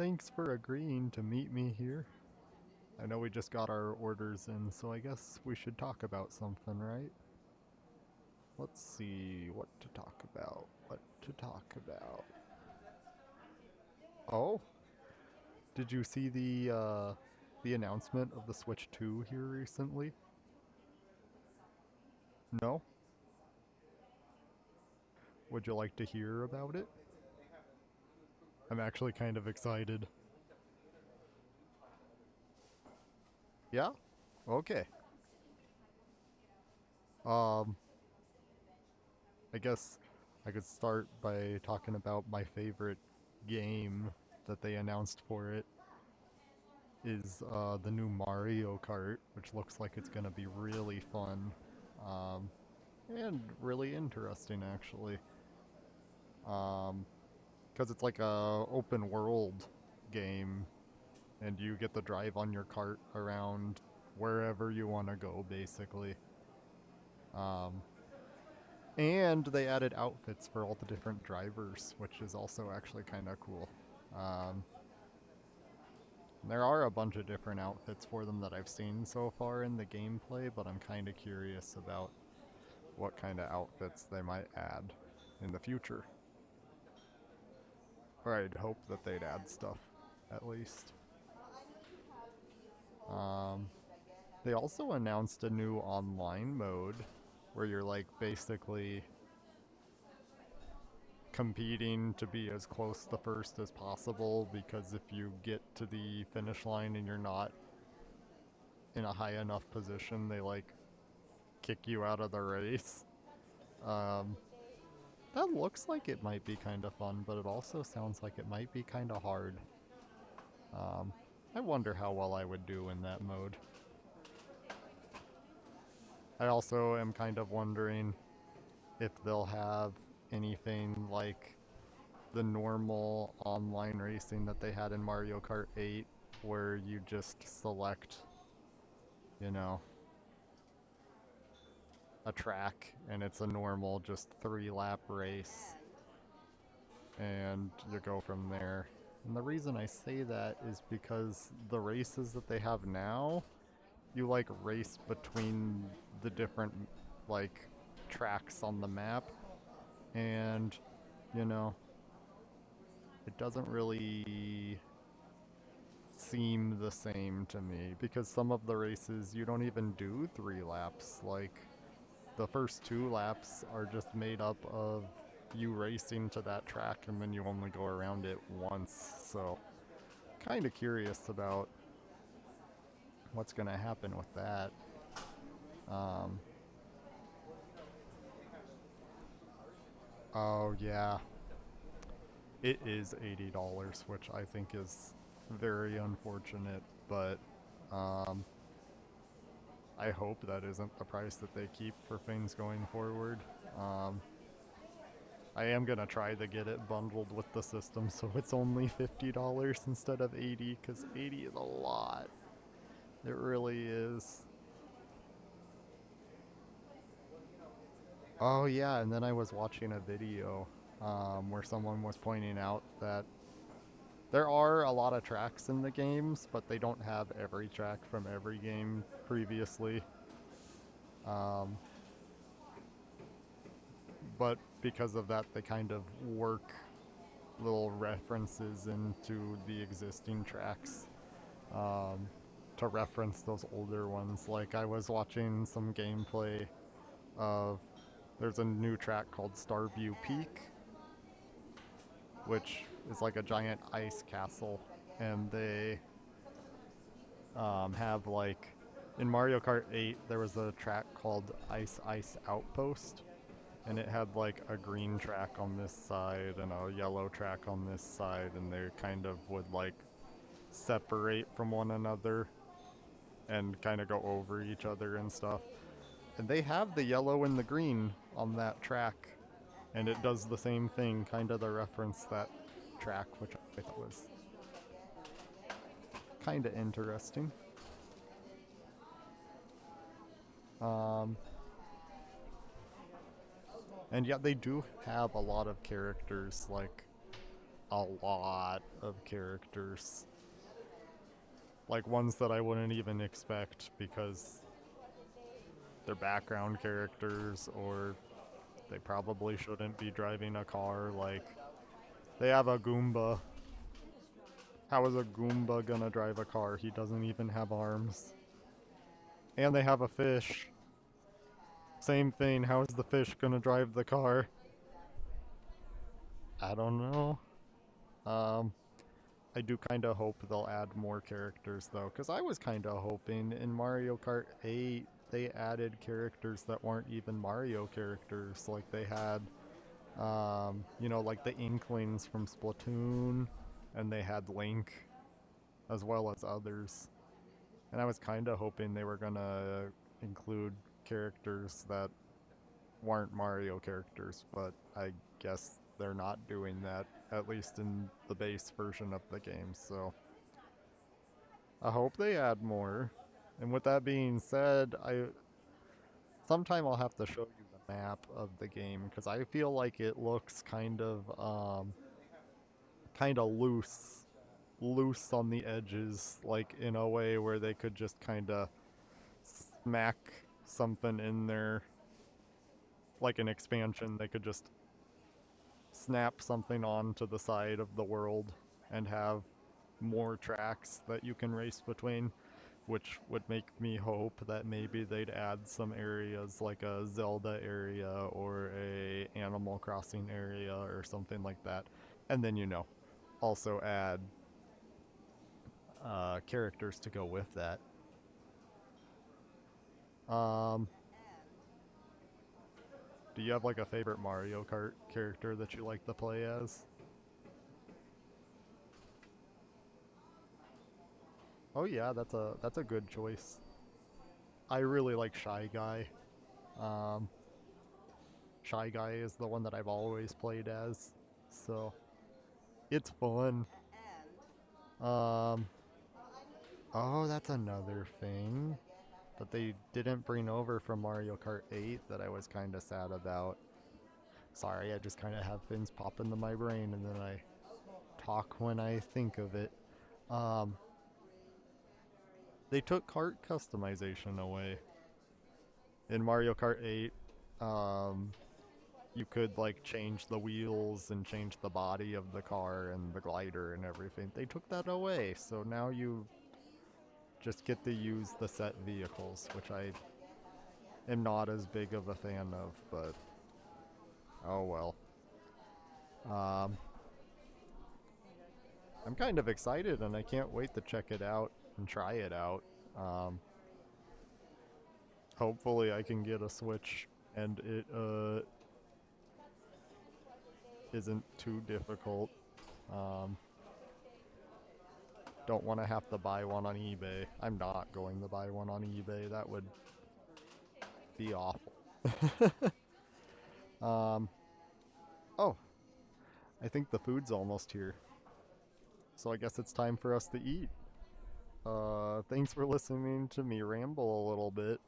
Thanks for agreeing to meet me here. I know we just got our orders in, so I guess we should talk about something, right? Let's see what to talk about. What to talk about. Oh, did you see the announcement of the Switch 2 here recently? No? Would you like to hear about it? I'm actually kind of excited. Yeah? Okay. Um, I guess I could start by talking about my favorite game that they announced for it is the new Mario Kart, which looks like it's gonna be really fun, um, and really interesting actually. Because it's like a open world game, and you get to drive on your cart around wherever you want to go, basically. Um, and they added outfits for all the different drivers, which is also actually kind of cool. Um, there are a bunch of different outfits for them that I've seen so far in the gameplay, but I'm kind of curious about what kind of outfits they might add in the future. Or I'd hope that they'd add stuff, at least. Um, they also announced a new online mode where you're like basically competing to be as close to first as possible, because if you get to the finish line and you're not in a high enough position, they like kick you out of the race. Um, that looks like it might be kind of fun, but it also sounds like it might be kind of hard. Um, I wonder how well I would do in that mode. I also am kind of wondering if they'll have anything like the normal online racing that they had in Mario Kart 8, where you just select, you know, a track and it's a normal just 3 lap race and you go from there. And the reason I say that is because the races that they have now, you like race between the different like tracks on the map, and you know, it doesn't really seem the same to me, because some of the races you don't even do 3 laps. Like the first 2 laps are just made up of you racing to that track and then you only go around it once. So kind of curious about what's going to happen with that. Um, oh yeah, it is $80, which I think is very unfortunate, but um, I hope that isn't the price that they keep for things going forward. Um, I am gonna try to get it bundled with the system so it's only $50 instead of 80, because 80 is a lot. It really is. Oh yeah, and then I was watching a video where someone was pointing out that there are a lot of tracks in the games, but they don't have every track from every game previously. Um, but because of that, they kind of work little references into the existing tracks, um, to reference those older ones. Like I was watching some gameplay of, there's a new track called Starview Peak, which is like a giant ice castle, and they have like, in Mario Kart 8 there was a track called Ice Ice Outpost, and it had like a green track on this side and a yellow track on this side, and they kind of would like separate from one another and kind of go over each other and stuff. And they have the yellow and the green on that track, and it does the same thing, kind of to reference that track, which I thought was kind of interesting. Um, and yet they do have a lot of characters. Like a lot of characters. Like ones that I wouldn't even expect because they're background characters or they probably shouldn't be driving a car. Like, they have a Goomba. How is a Goomba gonna drive a car? He doesn't even have arms. And they have a fish. Same thing, how is the fish gonna drive the car? I don't know. Um, I do kind of hope they'll add more characters though, because I was kind of hoping in Mario Kart 8 they added characters that weren't even Mario characters. Like they had, like the Inklings from Splatoon, and they had Link, as well as others. And I was kind of hoping they were gonna include characters that weren't Mario characters, but I guess they're not doing that, at least in the base version of the game, so I hope they add more. And with that being said, I sometime I'll have to show you the map of the game because I feel like it looks kind of loose on the edges, like in a way where they could just kind of smack something in there, like an expansion. They could just snap something onto the side of the world and have more tracks that you can race between, which would make me hope that maybe they'd add some areas like a Zelda area or a Animal Crossing area or something like that. And then, also add characters to go with that. Um, do you have like a favorite Mario Kart character that you like to play as? Oh yeah, that's a good choice. I really like Shy Guy. Um, Shy Guy is the one that I've always played as, so it's fun. Um, oh, that's another thing that they didn't bring over from Mario Kart 8 that I was kind of sad about. Sorry, I just kind of have things pop into my brain and then I talk when I think of it. Um, they took kart customization away in Mario Kart 8. Um, you could like change the wheels and change the body of the car and the glider and everything. They took that away, so now you just get to use the set vehicles, which I am not as big of a fan of, but oh well. Um, I'm kind of excited and I can't wait to check it out and try it out. Um, Hopefully I can get a Switch and it isn't too difficult. Um, don't want to have to buy one on eBay. I'm not going to buy one on eBay. That would be awful. um, oh, I think the food's almost here. So I guess it's time for us to eat. Thanks for listening to me ramble a little bit.